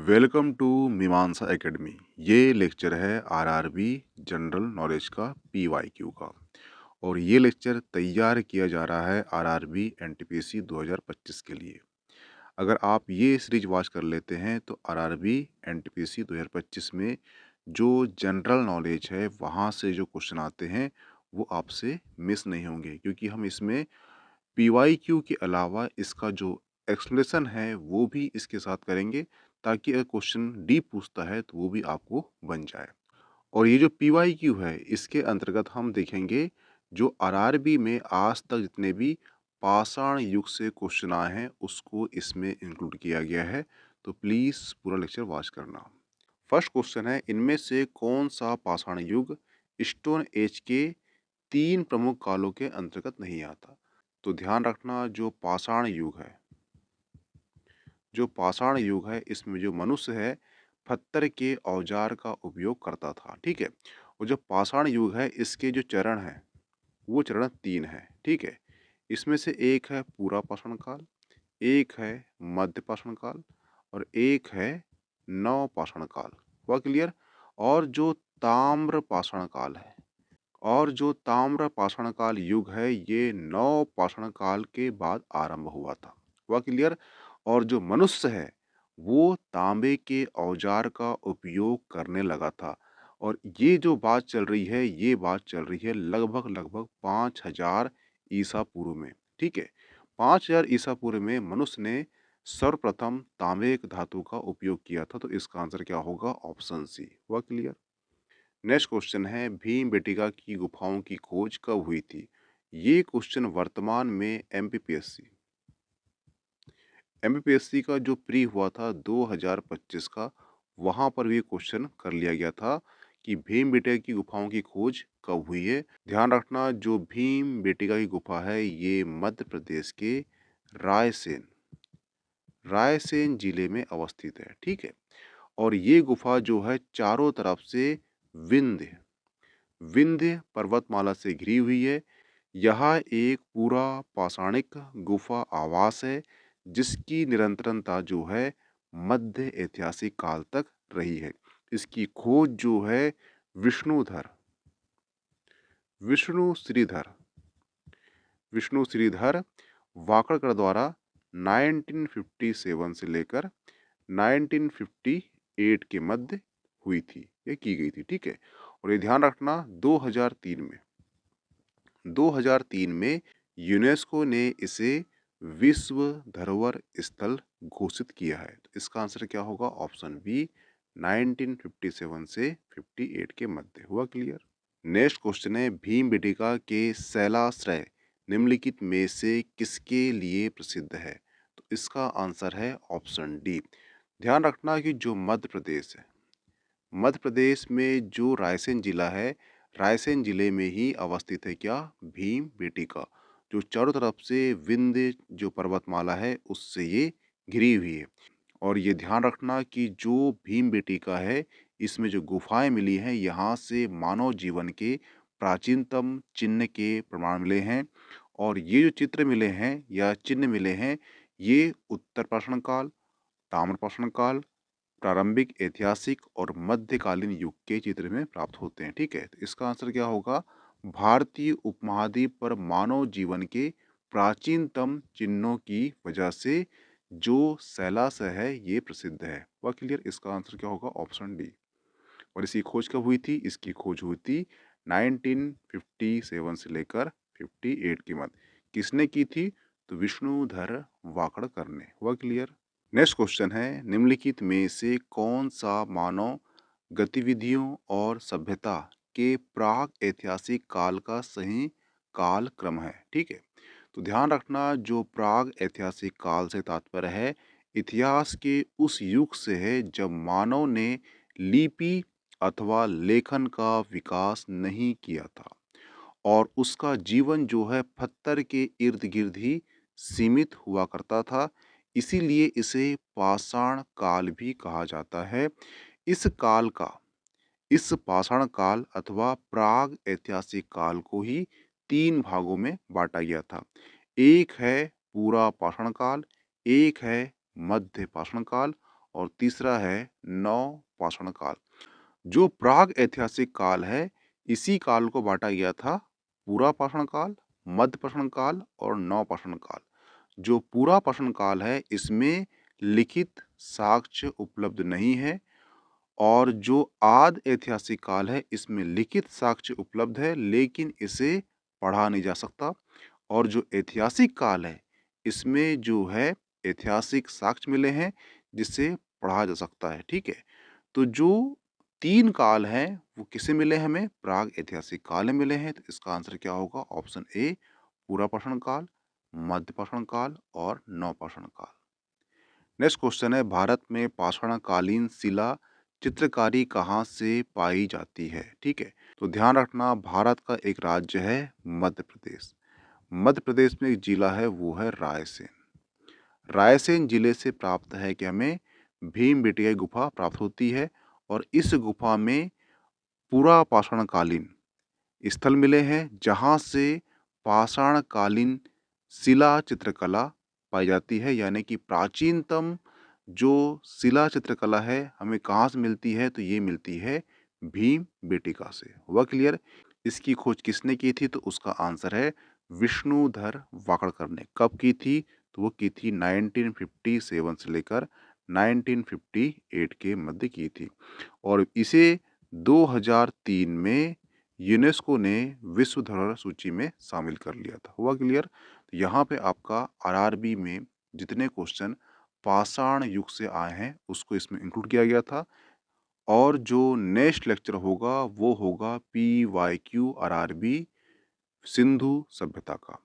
Welcome to मीमांसा academy. ये lecture है आरआरबी जनरल नॉलेज का पीवाईक्यू का और ये लेक्चर तैयार किया जा रहा है आरआरबी एनटीपीसी 2025 के लिए। अगर आप ये सीरीज वॉच कर लेते हैं तो आरआरबी एनटीपीसी 2025 में जो जनरल नॉलेज है वहाँ से जो क्वेश्चन आते हैं वो आपसे मिस नहीं होंगे, क्योंकि हम इसमें पीवाईक्यू के अलावा इसका जो एक्सप्लेनेशन है वो भी इसके साथ करेंगे, ताकि अगर क्वेश्चन डीप पूछता है तो वो भी आपको बन जाए। और ये जो पीवाईक्यू है इसके अंतर्गत हम देखेंगे जो आरआरबी में आज तक जितने भी पाषाण युग से क्वेश्चन आए हैं उसको इसमें इंक्लूड किया गया है। तो प्लीज़ पूरा लेक्चर वॉच करना। फर्स्ट क्वेश्चन है, इनमें से कौन सा पाषाण युग स्टोन एज के 3 प्रमुख कालों के अंतर्गत नहीं आता? तो ध्यान रखना, जो पाषाण युग है इसमें जो मनुष्य है पत्थर के औजार का उपयोग करता था। ठीक है। और जो पाषाण युग है इसके जो चरण हैं वो चरण 3 है। ठीक है। इसमें से एक है पूरा पाषाण काल, एक है मध्य पाषाण काल और एक है नव पाषाण काल। हुआ क्लियर? और जो ताम्र पाषाण काल है और जो ताम्र पाषाण काल युग है ये नव पाषाण काल के बाद आरंभ हुआ था। हुआ क्लियर? और जो मनुष्य है वो तांबे के औजार का उपयोग करने लगा था। और ये जो बात चल रही है ये बात चल रही है लगभग लगभग 5000 ईसा पूर्व में। ठीक है। 5000 ईसा पूर्व में मनुष्य ने सर्वप्रथम तांबे के धातु का उपयोग किया था। तो इसका आंसर क्या होगा? Option C. हुआ क्लियर? नेक्स्ट क्वेश्चन है, भीमबेटका की गुफाओं की खोज कब हुई थी? ये क्वेश्चन वर्तमान में एमपीपीएससी का जो प्री हुआ था 2025 का, वहां पर भी क्वेश्चन कर लिया गया था कि भीमबेटका की गुफाओं की खोज कब हुई है। ध्यान रखना, जो भीमबेटका की गुफा है ये मध्य प्रदेश के रायसेन रायसेन जिले में अवस्थित है। ठीक है। और ये गुफा जो है चारों तरफ से विंध्य विंध्य पर्वतमाला से घिरी हुई है। यह एक पूरा पाषाणिक गुफा आवास है जिसकी निरंतरता जो है मध्य ऐतिहासिक काल तक रही है। इसकी खोज जो है विष्णुधर विष्णु श्रीधर विष्णु श्रीधर वाकड़कर द्वारा 1957 से लेकर 1958 के मध्य हुई थी, ये की गई थी। ठीक है। और ये ध्यान रखना, 2003 में यूनेस्को ने इसे विश्व धरोहर स्थल घोषित किया है। तो इसका आंसर क्या होगा? ऑप्शन बी, 1957 से 58 के मध्य। हुआ क्लियर? नेक्स्ट क्वेश्चन है, भीमबेटका के शैलाश्रय निम्नलिखित में से किसके लिए प्रसिद्ध है? तो इसका आंसर है ऑप्शन डी। ध्यान रखना कि जो मध्य प्रदेश है, मध्य प्रदेश में जो रायसेन जिला है, रायसेन जिले में ही अवस्थित है क्या? भीमबेटका, जो चारों तरफ से विंध्य जो पर्वतमाला है उससे ये घिरी हुई है। और ये ध्यान रखना कि जो भीमबेटका है इसमें जो गुफाएं मिली हैं यहाँ से मानव जीवन के प्राचीनतम चिन्ह के प्रमाण मिले हैं। और ये जो चित्र मिले हैं या चिन्ह मिले हैं ये उत्तर पाषाण काल, ताम्रपाषाण काल, प्रारंभिक ऐतिहासिक और मध्यकालीन युग के चित्र में प्राप्त होते हैं। ठीक है। तो इसका आंसर क्या होगा? भारतीय उपमहाद्वीप पर मानव जीवन के प्राचीनतम चिन्हों की वजह से जो शैलाश्रय है ये प्रसिद्ध है। वह क्लियर? इसका आंसर क्या होगा? Option D. और इसकी खोज कब हुई थी? इसकी खोज हुई थी 1957 से लेकर 58 के मध्य। किसने की थी? तो विष्णुधर वाकड़कर ने। हुआ क्लियर? नेक्स्ट क्वेश्चन है, निम्नलिखित में से कौन सा मानव गतिविधियों और सभ्यता के प्राग ऐतिहासिक काल का सही काल क्रम है? ठीक है। तो ध्यान रखना, जो प्राग ऐतिहासिक काल से तात्पर्य है इतिहास के उस युग से है जब मानव ने लिपि अथवा लेखन का विकास नहीं किया था और उसका जीवन जो है पत्थर के इर्द गिर्द ही सीमित हुआ करता था। इसीलिए इसे पाषाण काल भी कहा जाता है। इस काल का इस पाषाण काल अथवा प्राग ऐतिहासिक काल को ही 3 भागों में बांटा गया था। एक है पूरा पाषाण काल, एक है मध्य पाषाण काल और तीसरा है नवपाषाण काल। जो प्राग ऐतिहासिक काल है, इसी काल को बांटा गया था पूरा पाषाण काल, मध्य पाषाण काल और नवपाषाण काल। जो पूरा पाषाण काल है, इसमें लिखित साक्ष्य उपलब्ध नहीं है, और जो आदि ऐतिहासिक काल है, इसमें लिखित साक्ष्य उपलब्ध है, लेकिन इसे पढ़ा नहीं जा सकता। और जो ऐतिहासिक काल है, इसमें जो है ऐतिहासिक साक्ष्य मिले हैं, जिससे पढ़ा जा सकता है। ठीक है, तो जो 3 काल हैं, वो किसे मिले हैं हमें? प्राग ऐतिहासिक काल में मिले हैं। तो इसका आंसर क्या होगा? ऑप्शन ए, पूरा पाषाण काल, मध्य पाषाण काल और नवपाषाण काल। नेक्स्ट क्वेश्चन है, भारत में पाषाणकालीन शिला चित्रकारी कहाँ से पाई जाती है? ठीक है, तो ध्यान रखना, भारत का एक राज्य है मध्य प्रदेश। मध्य प्रदेश में एक जिला है, वो है रायसेन। रायसेन जिले से प्राप्त है कि हमें भीमबेटका गुफा प्राप्त होती है, और इस गुफा में पूरा पाषाणकालीन स्थल मिले हैं, जहाँ से पाषाणकालीन शिला चित्रकला पाई जाती है। यानी कि प्राचीनतम जो शिला चित्रकला है, हमें कहाँ से मिलती है? तो ये मिलती है भीमबेटका से। हुआ क्लियर? इसकी खोज किसने की थी? तो उसका आंसर है विष्णुधर वाकड़कर ने। कब की थी? तो वो की थी 1957 से लेकर 1958 के मध्य की थी, और इसे 2003 में यूनेस्को ने विश्व धरोहर सूची में शामिल कर लिया था। हुआ क्लियर? तो यहाँ पे आपका आरआरबी में जितने क्वेश्चन पाषाण युग से आए हैं, उसको इसमें इंक्लूड किया गया था। और जो नेक्स्ट लेक्चर होगा, वो होगा PYQ आरआरबी सिंधु सभ्यता का।